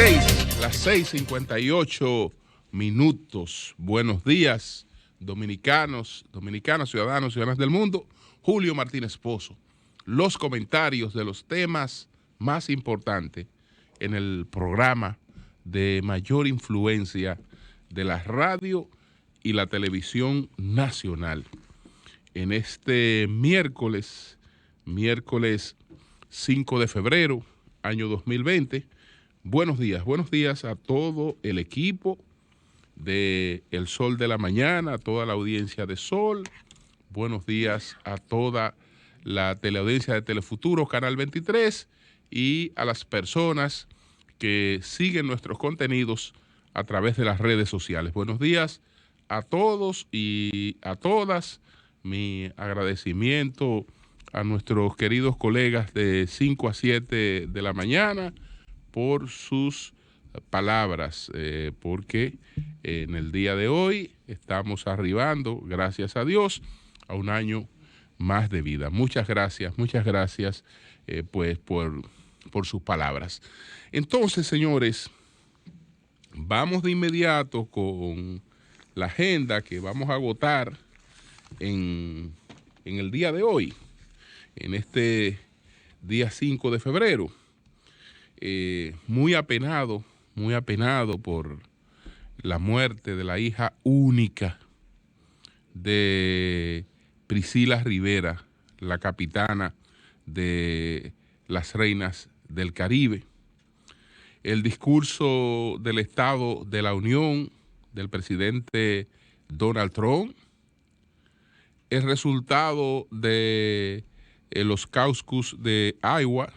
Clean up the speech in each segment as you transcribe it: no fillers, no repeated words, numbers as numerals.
6:58 minutos. Buenos días, dominicanos, dominicanas, ciudadanos, ciudadanas del mundo. Julio Martínez Pozo. Los comentarios de los temas más importantes en el programa de mayor influencia de la radio y la televisión nacional. En este miércoles 5 de febrero, año 2020, buenos días a todo el equipo de El Sol de la Mañana, a toda la audiencia de Sol, buenos días a toda la teleaudiencia de Telefuturo, Canal 23, y a las personas que siguen nuestros contenidos a través de las redes sociales. Buenos días a todos y a todas. Mi agradecimiento a nuestros queridos colegas de 5 a 7 de la mañana por sus palabras, porque en el día de hoy estamos arribando, gracias a Dios, a un año más de vida. Muchas gracias, pues por sus palabras. Entonces, señores, vamos de inmediato con la agenda que vamos a agotar en el día de hoy, en este día 5 de febrero. Muy apenado por la muerte de la hija única de Priscila Rivera, la capitana de las Reinas del Caribe. El discurso del Estado de la Unión del presidente Donald Trump, el resultado de los caucus de Iowa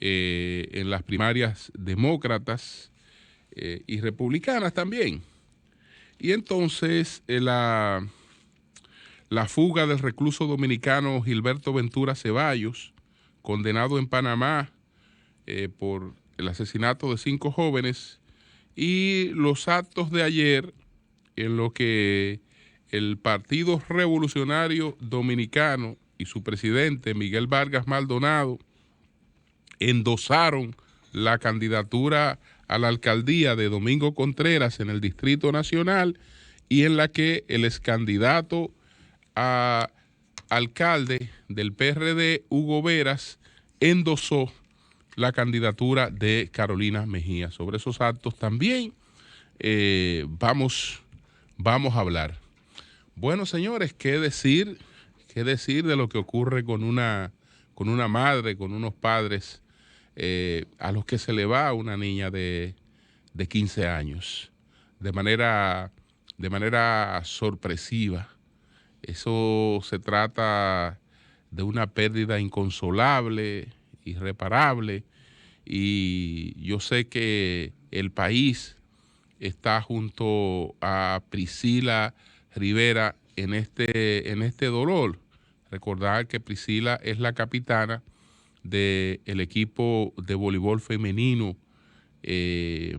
en las primarias demócratas y republicanas también. Y entonces la fuga del recluso dominicano Gilberto Ventura Ceballos, condenado en Panamá por el asesinato de 5 jóvenes, y los actos de ayer en lo que el Partido Revolucionario Dominicano y su presidente Miguel Vargas Maldonado endosaron la candidatura a la alcaldía de Domingo Contreras en el Distrito Nacional, y en la que el excandidato a alcalde del PRD, Hugo Veras, endosó la candidatura de Carolina Mejía. Sobre esos actos también vamos a hablar. Bueno, señores, ¿qué decir de lo que ocurre con una madre, con unos padres a los que se le va una niña de 15 años de manera sorpresiva? Eso se trata de una pérdida inconsolable, irreparable, y yo sé que el país está junto a Priscila Rivera en este dolor. Recordar que Priscila es la capitana del equipo de voleibol femenino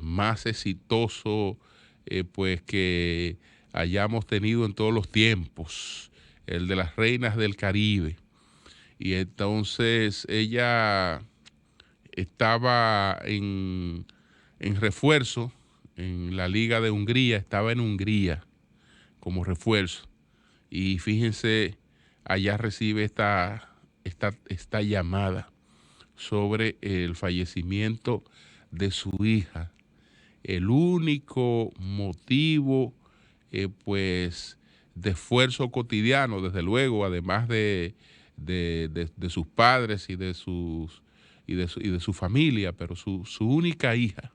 más exitoso pues que hayamos tenido en todos los tiempos, el de las Reinas del Caribe. Y entonces ella estaba en refuerzo en la Liga de Hungría, estaba en Hungría como refuerzo. Y fíjense, allá recibe esta llamada sobre el fallecimiento de su hija. El único motivo pues de esfuerzo cotidiano, desde luego, además de sus padres y de su familia, pero su única hija.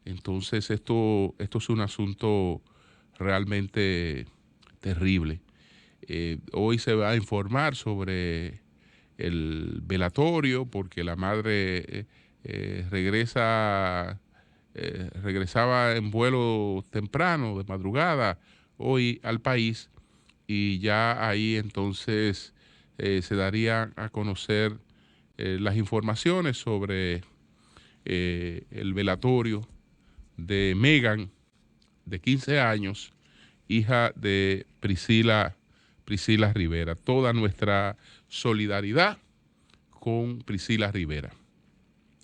Entonces esto es un asunto realmente terrible. Hoy se va a informar sobre el velatorio, porque la madre regresaba en vuelo temprano, de madrugada, hoy al país, y ya ahí entonces se darían a conocer las informaciones sobre el velatorio de Megan, de 15 años, hija de Priscila Rivera. Toda nuestra solidaridad con Priscila Rivera.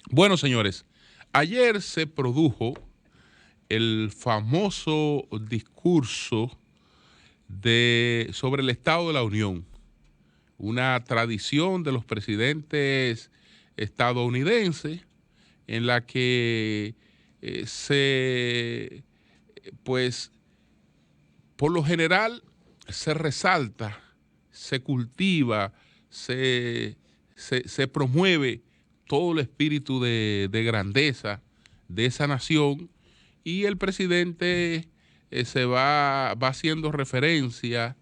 Bueno, señores, ayer se produjo el famoso discurso sobre el Estado de la Unión, una tradición de los presidentes estadounidenses en la que pues, por lo general se resalta, se cultiva, se promueve todo el espíritu de grandeza de esa nación y el presidente va haciendo referencia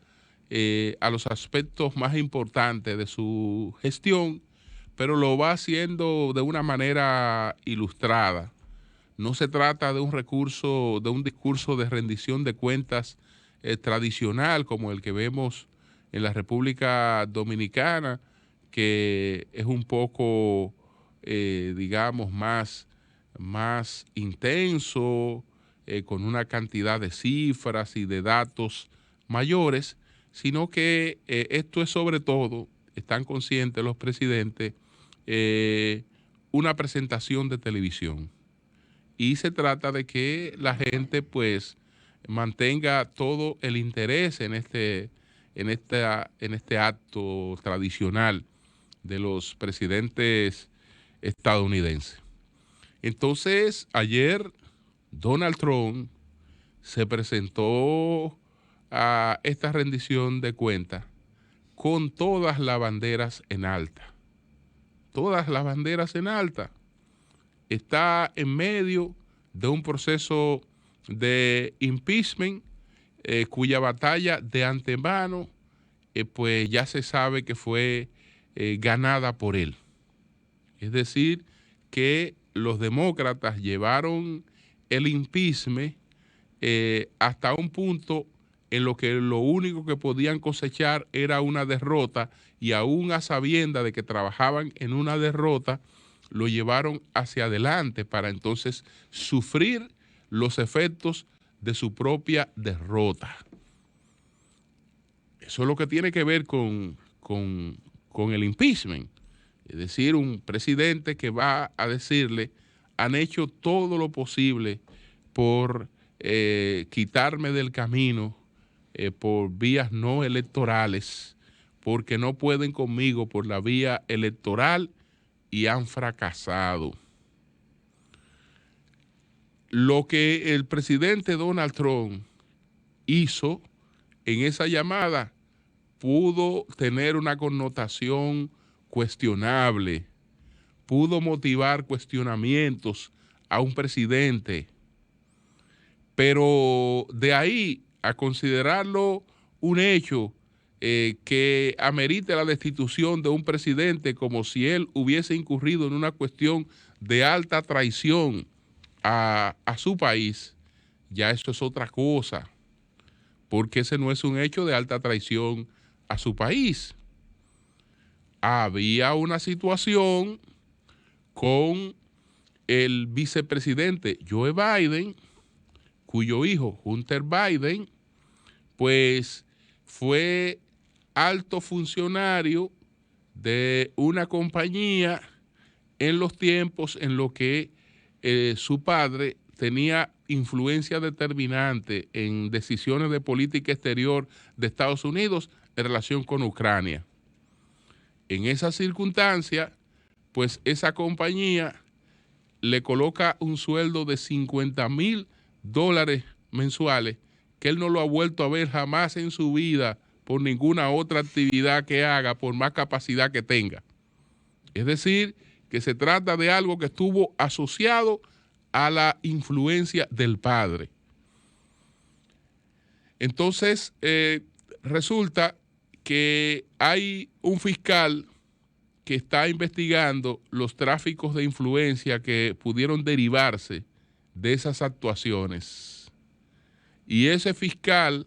a los aspectos más importantes de su gestión, pero lo va haciendo de una manera ilustrada. No se trata de un discurso de rendición de cuentas tradicional como el que vemos en la República Dominicana, que es un poco, digamos, más intenso, con una cantidad de cifras y de datos mayores, sino que esto es sobre todo, están conscientes los presidentes, una presentación de televisión. Y se trata de que la gente pues mantenga todo el interés en este acto tradicional de los presidentes estadounidenses. Entonces, ayer Donald Trump se presentó a esta rendición de cuentas con todas las banderas en alta. Todas las banderas en alta. Está en medio de un proceso de impeachment cuya batalla de antemano pues ya se sabe que fue ganada por él. Es decir, que los demócratas llevaron el impeachment hasta un punto en lo que lo único que podían cosechar era una derrota, y aún a sabiendas de que trabajaban en una derrota, lo llevaron hacia adelante para entonces sufrir los efectos de su propia derrota. Eso es lo que tiene que ver con el impeachment. Es decir, un presidente que va a decirle, han hecho todo lo posible por quitarme del camino por vías no electorales, porque no pueden conmigo por la vía electoral y han fracasado. Lo que el presidente Donald Trump hizo en esa llamada pudo tener una connotación cuestionable, pudo motivar cuestionamientos a un presidente, pero de ahí a considerarlo un hecho que amerite la destitución de un presidente como si él hubiese incurrido en una cuestión de alta traición a su país, ya eso es otra cosa, porque ese no es un hecho de alta traición a su país. Había una situación con el vicepresidente Joe Biden, cuyo hijo Hunter Biden, pues fue alto funcionario de una compañía en los tiempos en los que su padre tenía influencia determinante en decisiones de política exterior de Estados Unidos en relación con Ucrania. En esa circunstancia, pues esa compañía le coloca un sueldo de $50,000 mensuales que él no lo ha vuelto a ver jamás en su vida por ninguna otra actividad que haga, por más capacidad que tenga. Es decir, que se trata de algo que estuvo asociado a la influencia del padre. Entonces, resulta que hay un fiscal que está investigando los tráficos de influencia que pudieron derivarse de esas actuaciones. Y ese fiscal,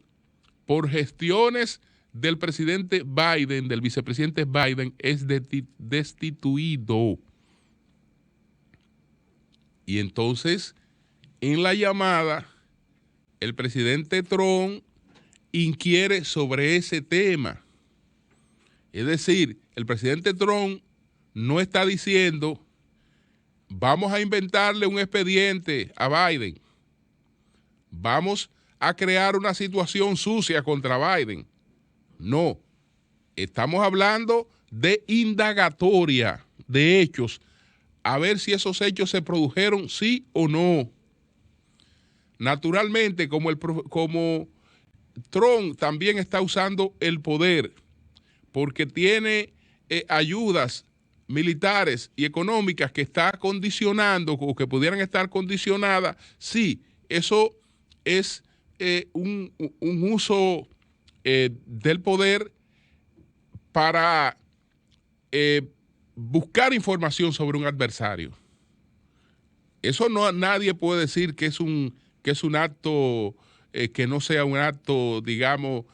por gestiones del presidente Biden, del vicepresidente Biden, es destituido. Y entonces, en la llamada, el presidente Trump inquiere sobre ese tema. Es decir, el presidente Trump no está diciendo, vamos a inventarle un expediente a Biden, vamos a crear una situación sucia contra Biden. No, estamos hablando de indagatoria de hechos, a ver si esos hechos se produjeron, sí o no. Naturalmente, como Trump también está usando el poder porque tiene ayudas militares y económicas que está condicionando o que pudieran estar condicionadas, sí, eso es un uso del poder para buscar información sobre un adversario. Eso nadie puede decir que es un acto que no sea un acto, digamos,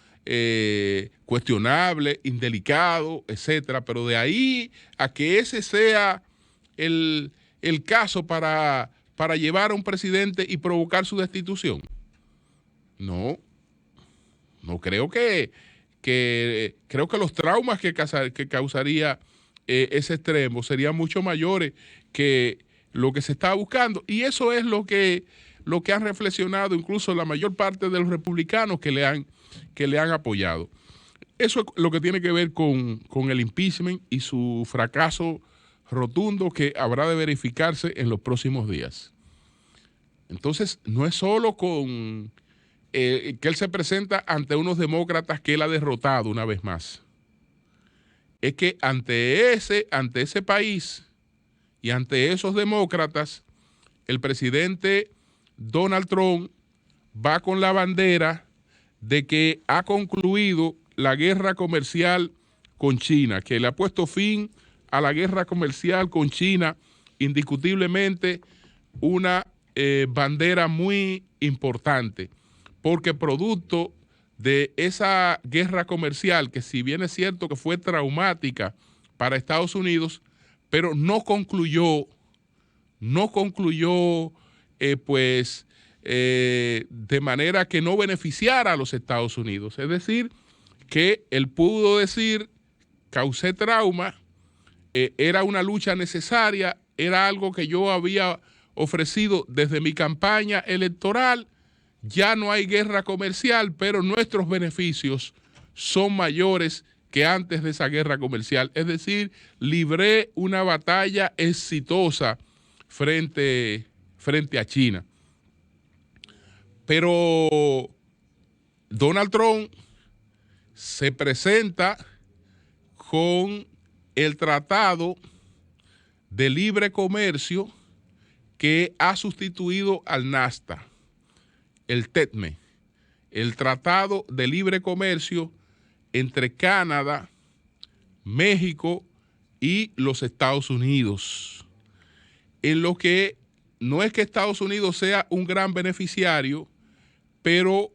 cuestionable, indelicado, etcétera, pero de ahí a que ese sea el caso para llevar a un presidente y provocar su destitución. No creo creo que los traumas que causaría ese extremo serían mucho mayores que lo que se está buscando, y eso es lo que han reflexionado incluso la mayor parte de los republicanos que le han apoyado. Eso es lo que tiene que ver con el impeachment y su fracaso rotundo que habrá de verificarse en los próximos días. Entonces, no es solo con que él se presenta ante unos demócratas que él ha derrotado una vez más. Es que ante ese país y ante esos demócratas, el presidente Donald Trump va con la bandera de que ha concluido la guerra comercial con China, que le ha puesto fin a la guerra comercial con China, indiscutiblemente una bandera muy importante, porque producto de esa guerra comercial, que si bien es cierto que fue traumática para Estados Unidos, pero no concluyó de manera que no beneficiara a los Estados Unidos. Es decir, que él pudo decir, causé trauma, era una lucha necesaria, era algo que yo había ofrecido desde mi campaña electoral, ya no hay guerra comercial, pero nuestros beneficios son mayores que antes de esa guerra comercial. Es decir, libré una batalla exitosa frente a China. Pero Donald Trump se presenta con el Tratado de Libre Comercio que ha sustituido al NAFTA, el TETME, el Tratado de Libre Comercio entre Canadá, México y los Estados Unidos, en lo que no es que Estados Unidos sea un gran beneficiario, pero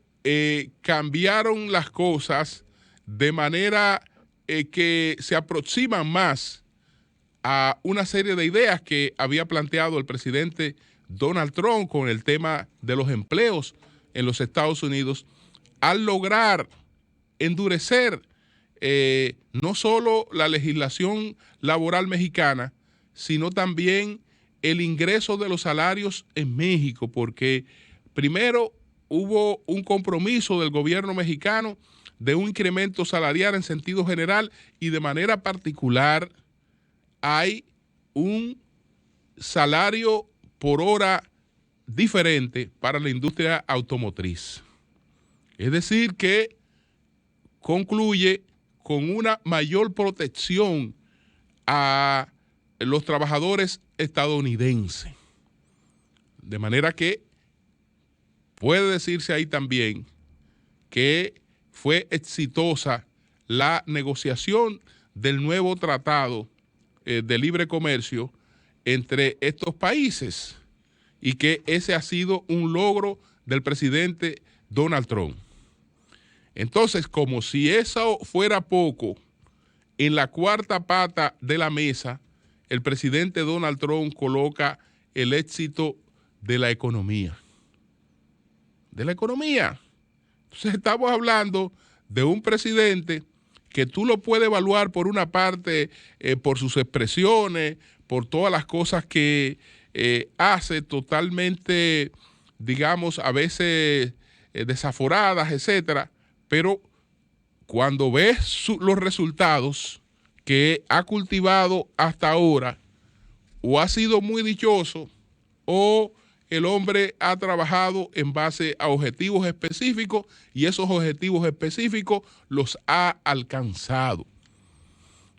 cambiaron las cosas de manera que se aproximan más a una serie de ideas que había planteado el presidente Donald Trump con el tema de los empleos en los Estados Unidos, al lograr endurecer no solo la legislación laboral mexicana, sino también el ingreso de los salarios en México, porque primero hubo un compromiso del gobierno mexicano de un incremento salarial en sentido general, y de manera particular hay un salario por hora diferente para la industria automotriz. Es decir, que concluye con una mayor protección a los trabajadores estadounidenses. De manera que puede decirse ahí también que fue exitosa la negociación del nuevo tratado de libre comercio entre estos países, y que ese ha sido un logro del presidente Donald Trump. Entonces, como si eso fuera poco, en la cuarta pata de la mesa, el presidente Donald Trump coloca el éxito de la economía. De la economía. Entonces, estamos hablando de un presidente que tú lo puedes evaluar por una parte por sus expresiones, por todas las cosas que hace totalmente, digamos, a veces desaforadas, etcétera, pero cuando ves los resultados que ha cultivado hasta ahora, o ha sido muy dichoso, o el hombre ha trabajado en base a objetivos específicos y esos objetivos específicos los ha alcanzado.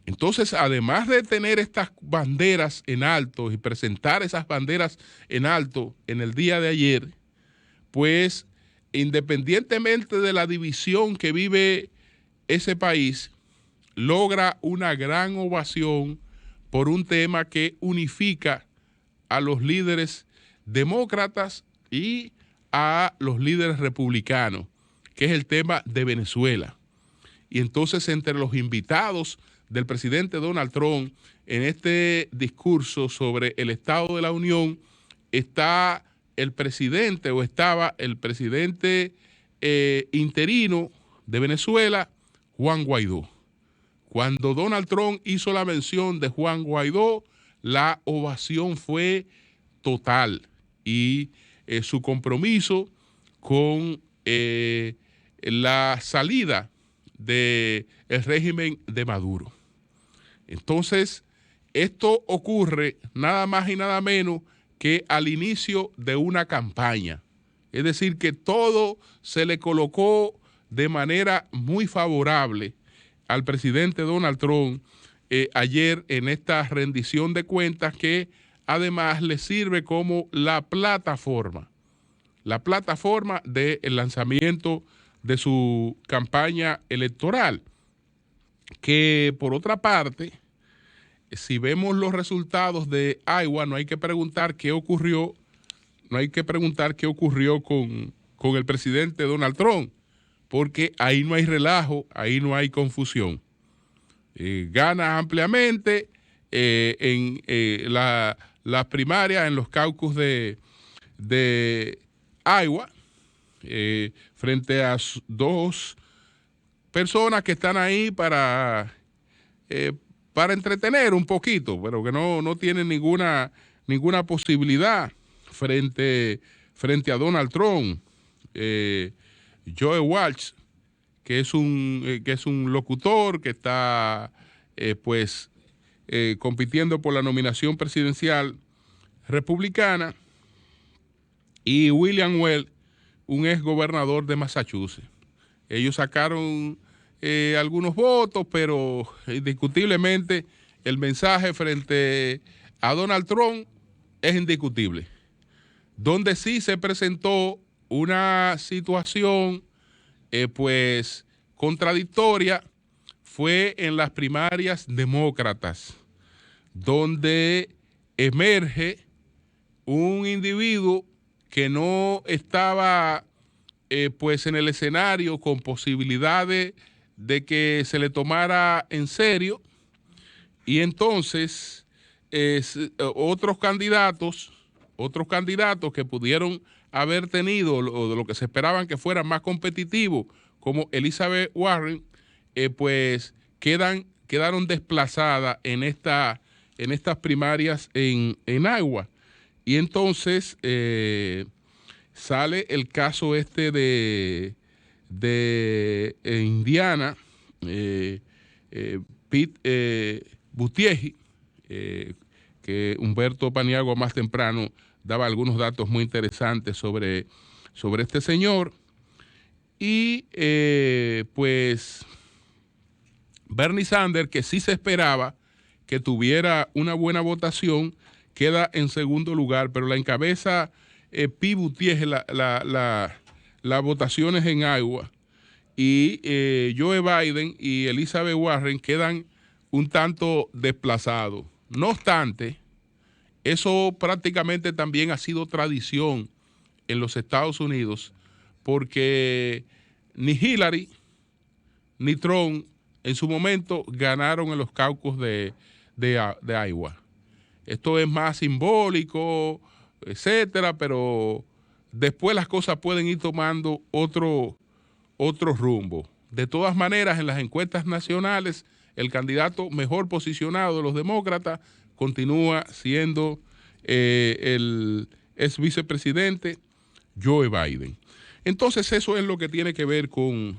Entonces, además de tener estas banderas en alto y presentar esas banderas en alto en el día de ayer, pues independientemente de la división que vive ese país, logra una gran ovación por un tema que unifica a los líderes demócratas y a los líderes republicanos, que es el tema de Venezuela. Y entonces, entre los invitados del presidente Donald Trump en este discurso sobre el Estado de la Unión está el presidente, o estaba el presidente interino de Venezuela, Juan Guaidó. Cuando Donald Trump hizo la mención de Juan Guaidó, la ovación fue total, y su compromiso con la salida del régimen de Maduro. Entonces, esto ocurre nada más y nada menos que al inicio de una campaña. Es decir, que todo se le colocó de manera muy favorable al presidente Donald Trump ayer en esta rendición de cuentas, que además le sirve como la plataforma del lanzamiento de su campaña electoral, que por otra parte, si vemos los resultados de Iowa, no hay que preguntar qué ocurrió con el presidente Donald Trump, porque ahí no hay relajo, ahí no hay confusión. Gana ampliamente en las primarias, en los caucus de Iowa, frente a dos personas que están ahí para entretener un poquito, pero que no tienen ninguna posibilidad frente a Donald Trump. Joe Walsh, que es un locutor que está compitiendo por la nominación presidencial republicana, y William Weld, un ex gobernador de Massachusetts. Ellos sacaron algunos votos, pero indiscutiblemente el mensaje frente a Donald Trump es indiscutible. Donde sí se presentó una situación contradictoria fue en las primarias demócratas, donde emerge un individuo que no estaba en el escenario con posibilidades de que se le tomara en serio, y entonces otros candidatos que pudieron haber tenido, o de lo que se esperaban que fueran más competitivos, como Elizabeth Warren, quedaron desplazadas en estas primarias en Iowa. Y entonces sale el caso de Indiana, Pete Buttigieg, que Humberto Paniagua más temprano daba algunos datos muy interesantes sobre este señor. Y Bernie Sanders, que sí se esperaba que tuviera una buena votación, queda en segundo lugar, pero la encabeza Pete Buttigieg las votaciones en Iowa, y Joe Biden y Elizabeth Warren quedan un tanto desplazados. No obstante, eso prácticamente también ha sido tradición en los Estados Unidos, porque ni Hillary ni Trump en su momento ganaron en los caucus de Iowa. Esto es más simbólico, etcétera, pero después las cosas pueden ir tomando otro rumbo. De todas maneras, en las encuestas nacionales, el candidato mejor posicionado de los demócratas continúa siendo el ex vicepresidente Joe Biden. Entonces eso es lo que tiene que ver con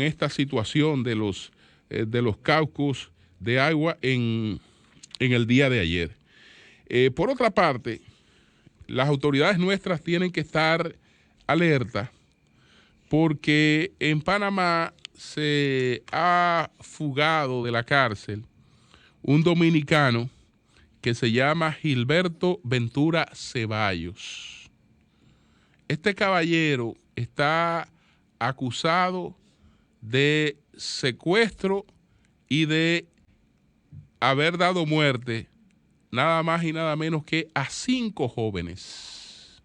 esta situación de los caucus de Iowa en el día de ayer. Por otra parte, las autoridades nuestras tienen que estar alertas porque en Panamá se ha fugado de la cárcel un dominicano que se llama Gilberto Ventura Ceballos. Este caballero está acusado de secuestro y de haber dado muerte nada más y nada menos que a 5 jóvenes.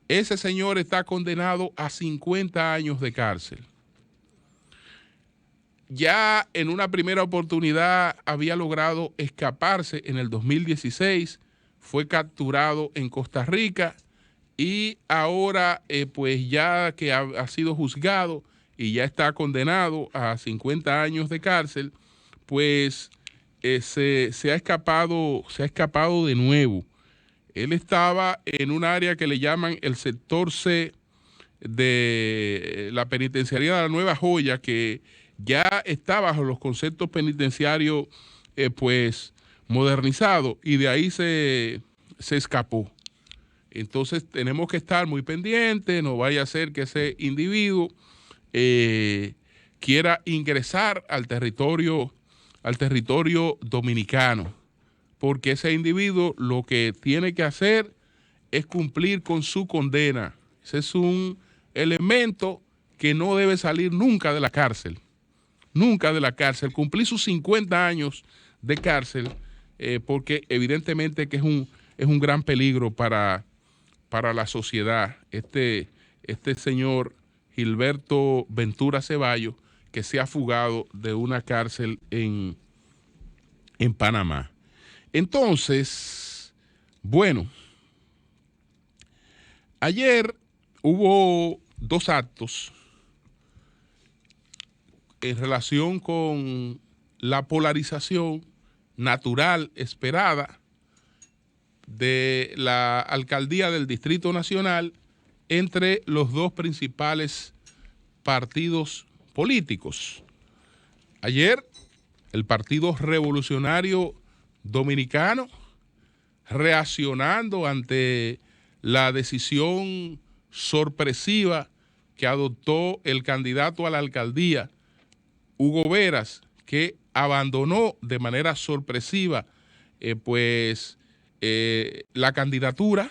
Ese señor está condenado a 50 años de cárcel. Ya en una primera oportunidad había logrado escaparse en el 2016, fue capturado en Costa Rica y ahora pues ya que ha sido juzgado y ya está condenado a 50 años de cárcel, pues se ha escapado de nuevo. Él estaba en un área que le llaman el sector C de la penitenciaría de la Nueva Joya, que ya está bajo los conceptos penitenciarios pues modernizados, y de ahí se escapó. Entonces tenemos que estar muy pendientes, no vaya a ser que ese individuo quiera ingresar al territorio dominicano, porque ese individuo lo que tiene que hacer es cumplir con su condena. Ese es un elemento que no debe salir nunca de la cárcel, cumplir sus 50 años de cárcel, porque evidentemente que es un gran peligro para la sociedad. Este señor Gilberto Ventura Ceballos, que se ha fugado de una cárcel en Panamá. Entonces, bueno, ayer hubo 2 actos en relación con la polarización natural esperada de la alcaldía del Distrito Nacional entre los 2 principales partidos políticos. Ayer, el Partido Revolucionario Dominicano, reaccionando ante la decisión sorpresiva que adoptó el candidato a la alcaldía, Hugo Veras, que abandonó de manera sorpresiva la candidatura,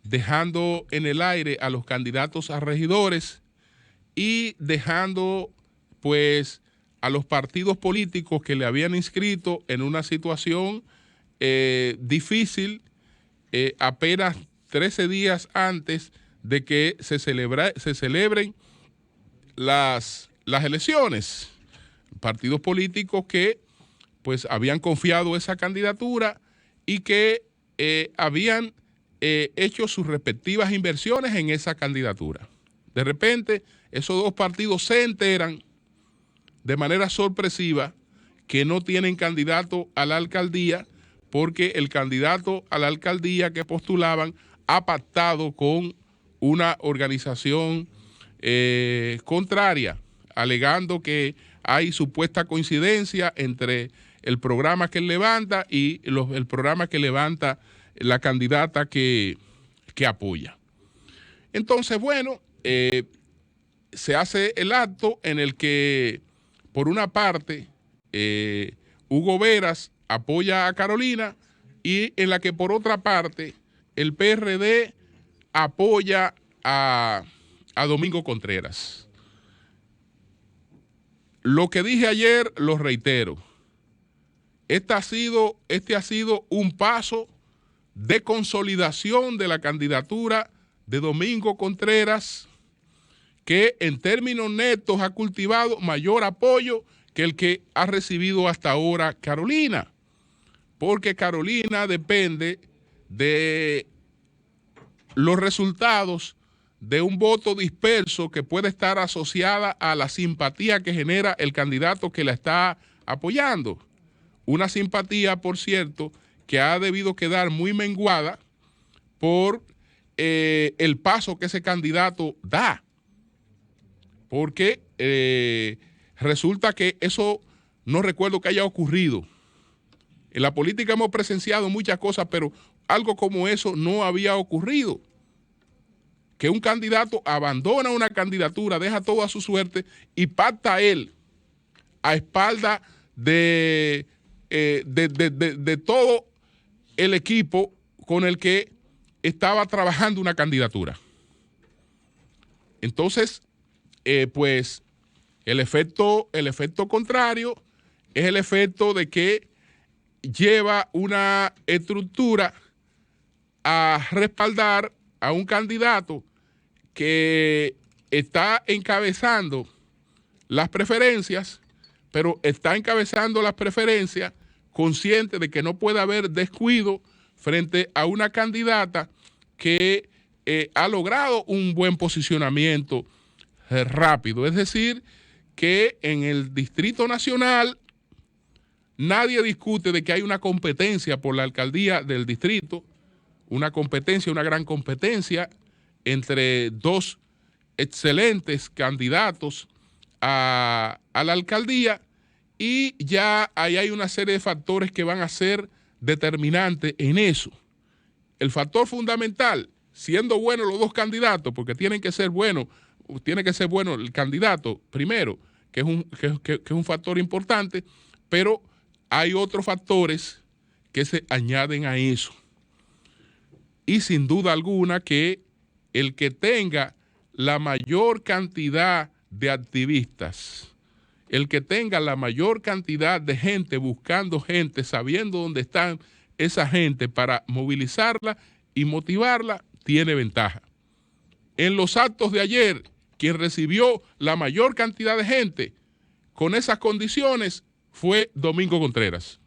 dejando en el aire a los candidatos a regidores y dejando pues a los partidos políticos que le habían inscrito en una situación difícil, apenas 13 días antes de que se celebren las elecciones. Partidos políticos que pues habían confiado esa candidatura y que habían hecho sus respectivas inversiones en esa candidatura. De repente, esos 2 partidos se enteran de manera sorpresiva que no tienen candidato a la alcaldía, porque el candidato a la alcaldía que postulaban ha pactado con una organización contraria, alegando que hay supuesta coincidencia entre el programa que él levanta y el programa que levanta la candidata que apoya. Entonces, bueno, se hace el acto en el que, por una parte, Hugo Veras apoya a Carolina, y en la que, por otra parte, el PRD apoya a Domingo Contreras. Lo que dije ayer lo reitero. Este ha sido un paso de consolidación de la candidatura de Domingo Contreras, que en términos netos ha cultivado mayor apoyo que el que ha recibido hasta ahora Carolina, porque Carolina depende de los resultados de un voto disperso que puede estar asociada a la simpatía que genera el candidato que la está apoyando. Una simpatía, por cierto, que ha debido quedar muy menguada por el paso que ese candidato da. Porque resulta que eso no recuerdo que haya ocurrido. En la política hemos presenciado muchas cosas, pero algo como eso no había ocurrido. Que un candidato abandona una candidatura, deja todo a su suerte y pacta él a espalda de todo el equipo con el que estaba trabajando una candidatura. Entonces, pues el efecto contrario es el efecto de que lleva una estructura a respaldar a un candidato que está encabezando las preferencias, pero está encabezando las preferencias consciente de que no puede haber descuido frente a una candidata que ha logrado un buen posicionamiento rápido. Es decir, que en el Distrito Nacional nadie discute de que hay una competencia por la alcaldía del distrito, una gran competencia entre dos excelentes candidatos a la alcaldía, y ya ahí hay una serie de factores que van a ser determinantes en eso. El factor fundamental, siendo buenos los dos candidatos, porque tiene que ser bueno el candidato primero, que es un factor importante, pero hay otros factores que se añaden a eso. Y sin duda alguna que el que tenga la mayor cantidad de activistas, el que tenga la mayor cantidad de gente buscando gente, sabiendo dónde están esa gente para movilizarla y motivarla, tiene ventaja. En los actos de ayer, quien recibió la mayor cantidad de gente con esas condiciones fue Domingo Contreras.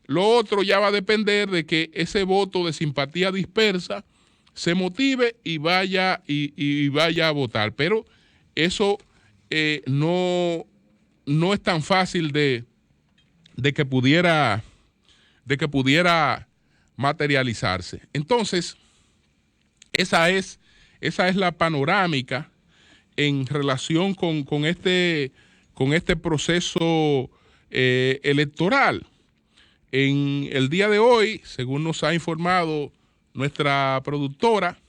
Lo otro ya va a depender de que ese voto de simpatía dispersa se motive y vaya a votar. Pero eso no es tan fácil de que pudiera materializarse. Entonces, esa es la panorámica en relación con este proceso electoral. En el día de hoy, según nos ha informado nuestra productora,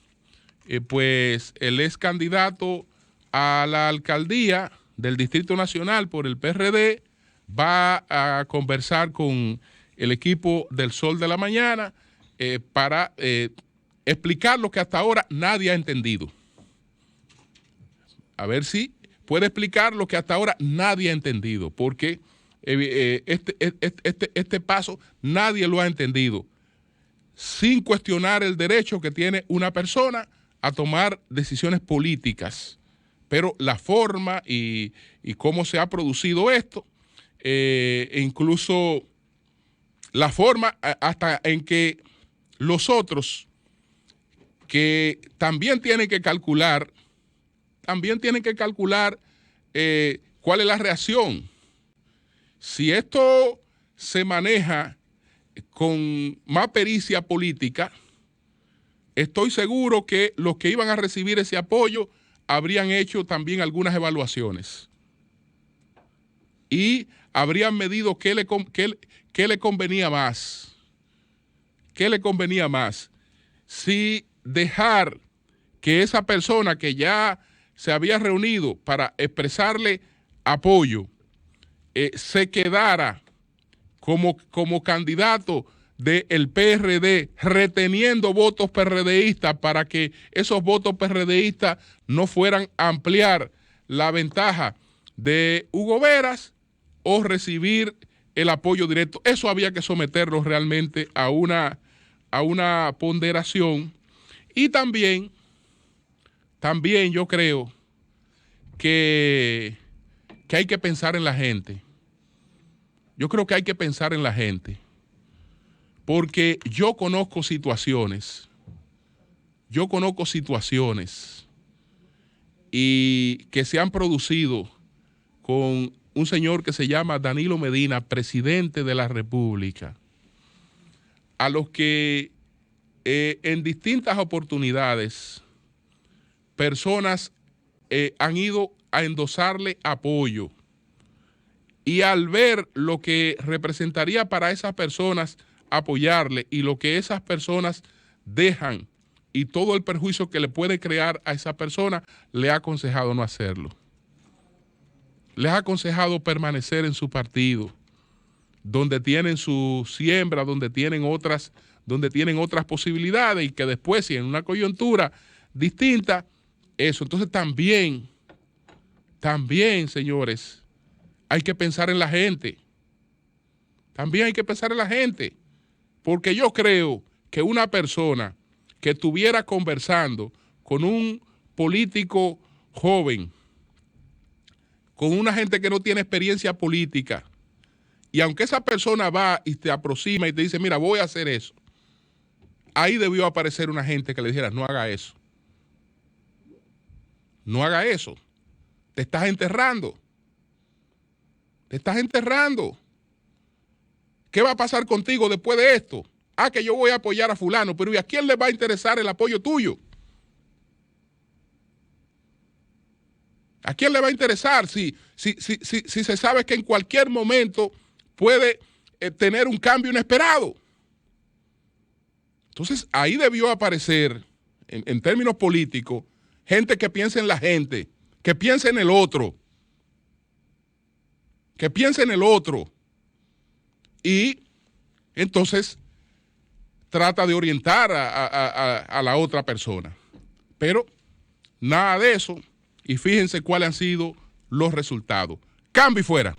pues el ex candidato a la alcaldía del Distrito Nacional por el PRD va a conversar con el equipo del Sol de la Mañana para explicar lo que hasta ahora nadie ha entendido. A ver si puede explicar lo que hasta ahora nadie ha entendido, porque este paso nadie lo ha entendido, sin cuestionar el derecho que tiene una persona a tomar decisiones políticas. Pero la forma y cómo se ha producido esto, e incluso la forma hasta en que los otros que también tienen que calcular cuál es la reacción. Si esto se maneja con más pericia política, estoy seguro que los que iban a recibir ese apoyo habrían hecho también algunas evaluaciones y habrían medido qué le convenía más. ¿Qué le convenía más? Si dejar que esa persona que ya se había reunido para expresarle apoyo se quedara como candidato del PRD, reteniendo votos PRDistas para que esos votos PRDistas no fueran a ampliar la ventaja de Hugo Veras, o recibir el apoyo directo. Eso había que someterlo realmente a una ponderación. Y también yo creo que hay que pensar en la gente. Yo creo que hay que pensar en la gente, porque yo conozco situaciones y que se han producido con un señor que se llama Danilo Medina, presidente de la República, a los que en distintas oportunidades personas han ido a endosarle apoyo, y al ver lo que representaría para esas personas apoyarle y lo que esas personas dejan y todo el perjuicio que le puede crear a esa persona, le ha aconsejado no hacerlo. Les ha aconsejado permanecer en su partido, donde tienen su siembra, donde tienen otras posibilidades, y que después, si en una coyuntura distinta, eso. Entonces también, señores, hay que pensar en la gente. También hay que pensar en la gente. Porque yo creo que una persona que estuviera conversando con un político joven, con una gente que no tiene experiencia política, y aunque esa persona va y te aproxima y te dice, mira, voy a hacer eso, ahí debió aparecer una gente que le dijera, no haga eso. No haga eso. Te estás enterrando. Te estás enterrando. ¿Qué va a pasar contigo después de esto? Ah, que yo voy a apoyar a fulano, pero ¿y a quién le va a interesar el apoyo tuyo? ¿A quién le va a interesar si se sabe que en cualquier momento puede tener un cambio inesperado? Entonces, ahí debió aparecer, en términos políticos, gente que piense en la gente, que piense en el otro, que piense en el otro. Y entonces trata de orientar a la otra persona. Pero nada de eso, y fíjense cuáles han sido los resultados. Cambio y fuera.